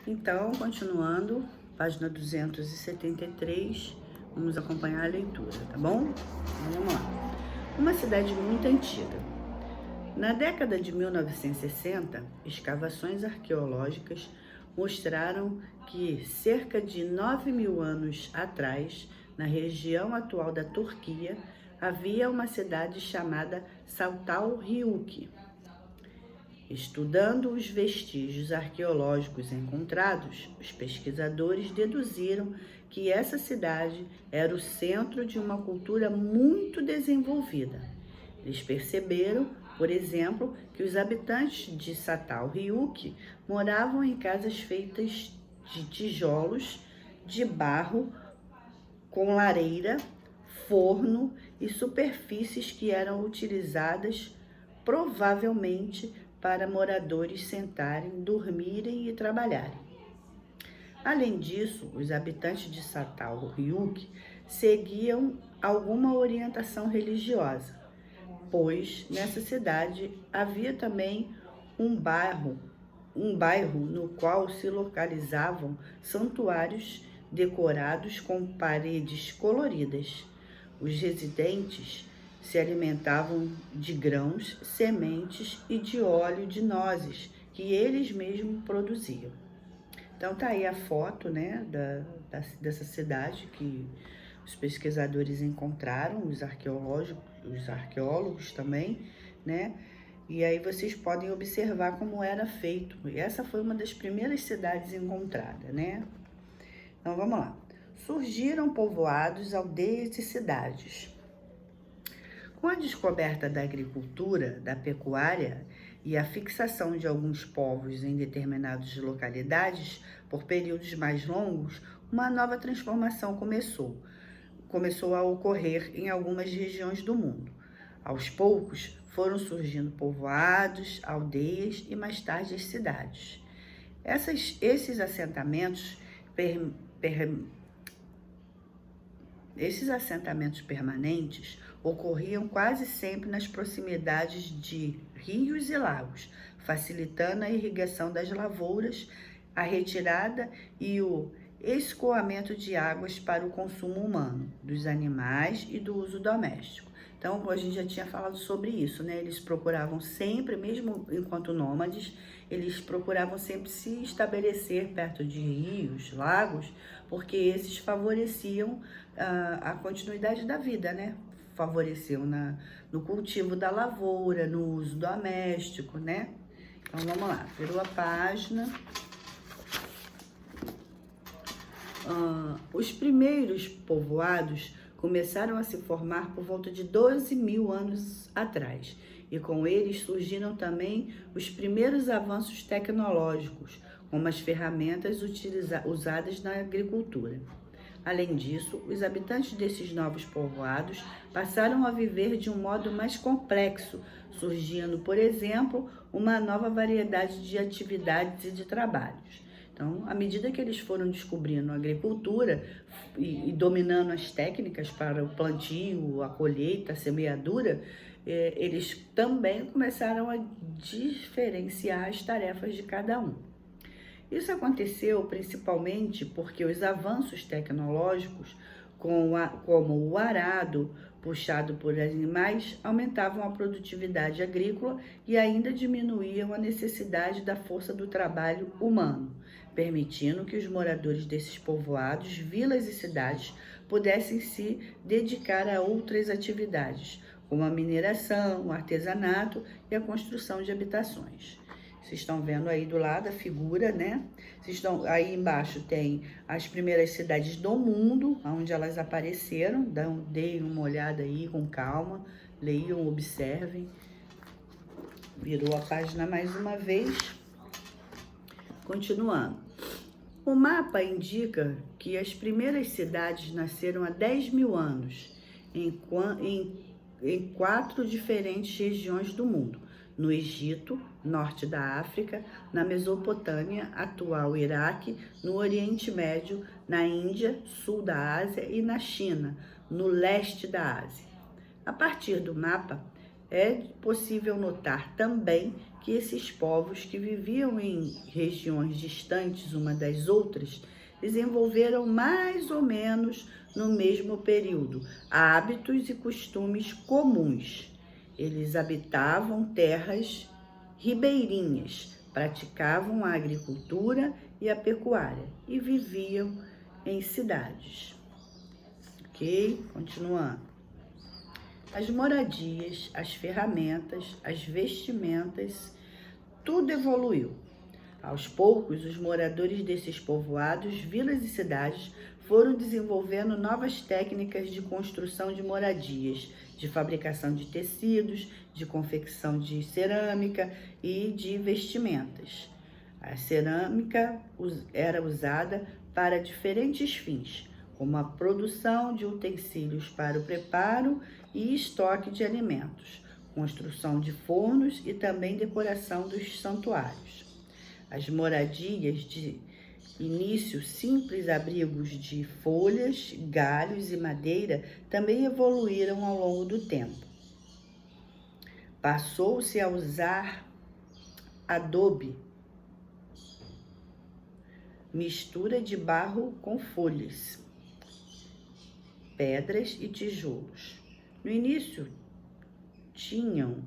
Então, continuando, página 273, vamos acompanhar a leitura, tá bom? Então, vamos lá. Uma cidade muito antiga. Na década de 1960, escavações arqueológicas mostraram que cerca de 9.000 anos atrás, na região atual da Turquia, havia uma cidade chamada Saltal Ryuk. Estudando os vestígios arqueológicos encontrados, os pesquisadores deduziram que essa cidade era o centro de uma cultura muito desenvolvida. Eles perceberam, por exemplo, que os habitantes de Saltal Ryuk moravam em casas feitas de tijolos, de barro, com lareira, forno e superfícies que eram utilizadas provavelmente para moradores sentarem, dormirem e trabalharem. Além disso, os habitantes de Saltal Ryuk seguiam alguma orientação religiosa, pois nessa cidade havia também um bairro no qual se localizavam santuários decorados com paredes coloridas. Os residentes se alimentavam de grãos, sementes e de óleo de nozes que eles mesmos produziam. Então tá aí a foto, né, dessa cidade que os pesquisadores encontraram, os arqueólogos também, né? E aí vocês podem observar como era feito. E essa foi uma das primeiras cidades encontradas, né? Então vamos lá. Surgiram povoados, aldeias e cidades. Com a descoberta da agricultura, da pecuária e a fixação de alguns povos em determinadas localidades por períodos mais longos, uma nova transformação começou a ocorrer em algumas regiões do mundo. Aos poucos, foram surgindo povoados, aldeias e mais tarde as cidades. Esses assentamentos permanentes ocorriam quase sempre nas proximidades de rios e lagos, facilitando a irrigação das lavouras, a retirada e o escoamento de águas para o consumo humano, dos animais e do uso doméstico. Então, a gente já tinha falado sobre isso, né? Eles procuravam sempre, mesmo enquanto nômades, eles procuravam sempre se estabelecer perto de rios, lagos, porque esses favoreciam a continuidade da vida, né? Favoreciam no cultivo da lavoura, no uso doméstico, né? Então, vamos lá, virou a página. Os primeiros povoados começaram a se formar por volta de 12.000 anos atrás, e com eles surgiram também os primeiros avanços tecnológicos, como as ferramentas usadas na agricultura. Além disso, os habitantes desses novos povoados passaram a viver de um modo mais complexo, surgindo, por exemplo, uma nova variedade de atividades e de trabalhos. Então, à medida que eles foram descobrindo a agricultura e dominando as técnicas para o plantio, a colheita, a semeadura, eles também começaram a diferenciar as tarefas de cada um. Isso principalmente porque os avanços tecnológicos, como o arado puxado por animais, aumentavam a produtividade agrícola e ainda diminuíam a necessidade da força do trabalho humano, permitindo que os moradores desses povoados, vilas e cidades pudessem se dedicar a outras atividades, como a mineração, o artesanato e a construção de habitações. Vocês estão vendo aí do lado a figura, né? Aí embaixo tem as primeiras cidades do mundo, onde elas apareceram. Deem uma olhada aí com calma, leiam, observem. Virou a página mais uma vez. Continuando. O mapa indica que as primeiras cidades nasceram há 10.000 anos, em 4 diferentes regiões do mundo. No Egito, norte da África, na Mesopotâmia, atual Iraque, no Oriente Médio, na Índia, sul da Ásia e na China, no leste da Ásia. A partir do mapa, É possível notar também que esses povos que viviam em regiões distantes uma das outras desenvolveram mais ou menos no mesmo período hábitos e costumes comuns. Eles habitavam terras ribeirinhas, praticavam a agricultura e a pecuária e viviam em cidades. Ok? Continuando. As moradias, as ferramentas, as vestimentas, tudo evoluiu. Aos poucos, os moradores desses povoados, vilas e cidades foram desenvolvendo novas técnicas de construção de moradias, de fabricação de tecidos, de confecção de cerâmica e de vestimentas. A cerâmica era usada para diferentes fins, como a produção de utensílios para o preparo e estoque de alimentos, construção de fornos e também decoração dos santuários. As moradias de início, simples abrigos de folhas, galhos e madeira, também evoluíram ao longo do tempo. Passou-se a usar adobe, mistura de barro com folhas, pedras e tijolos. No início, tinham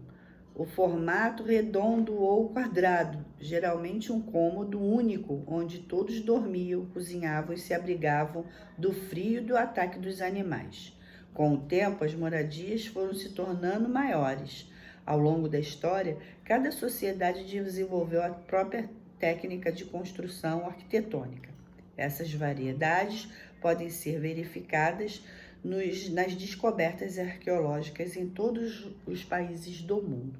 o formato redondo ou quadrado, geralmente um cômodo único, onde todos dormiam, cozinhavam e se abrigavam do frio e do ataque dos animais. Com o tempo, as moradias foram se tornando maiores. Ao longo da história, cada sociedade desenvolveu a própria técnica de construção arquitetônica. Essas variedades podem ser verificadas nas descobertas arqueológicas em todos os países do mundo.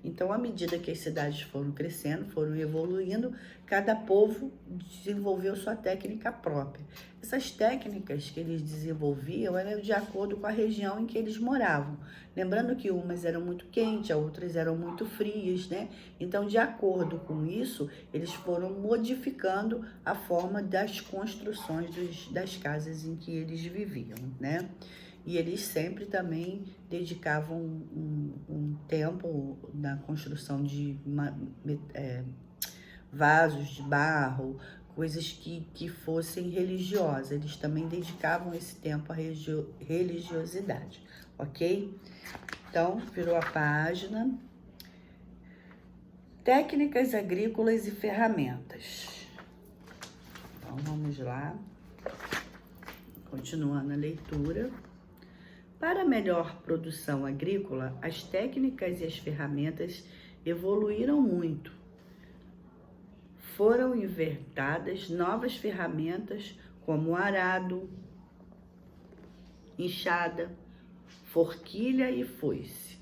Então, à medida que as cidades foram crescendo, foram evoluindo, cada povo desenvolveu sua técnica própria. Essas técnicas que eles desenvolviam eram de acordo com a região em que eles moravam. Lembrando que umas eram muito quentes, outras eram muito frias, né? Então, de acordo com isso, eles foram modificando a forma das construções das casas em que eles viviam, né? E eles sempre também dedicavam um tempo na construção de vasos de barro, coisas que fossem religiosas. Eles também dedicavam esse tempo à religiosidade, ok? Então, virou a página. Técnicas agrícolas e ferramentas. Então, vamos lá. Continuando a leitura. Para melhor produção agrícola, as técnicas e as ferramentas evoluíram muito. Foram inventadas novas ferramentas como arado, enxada, forquilha e foice.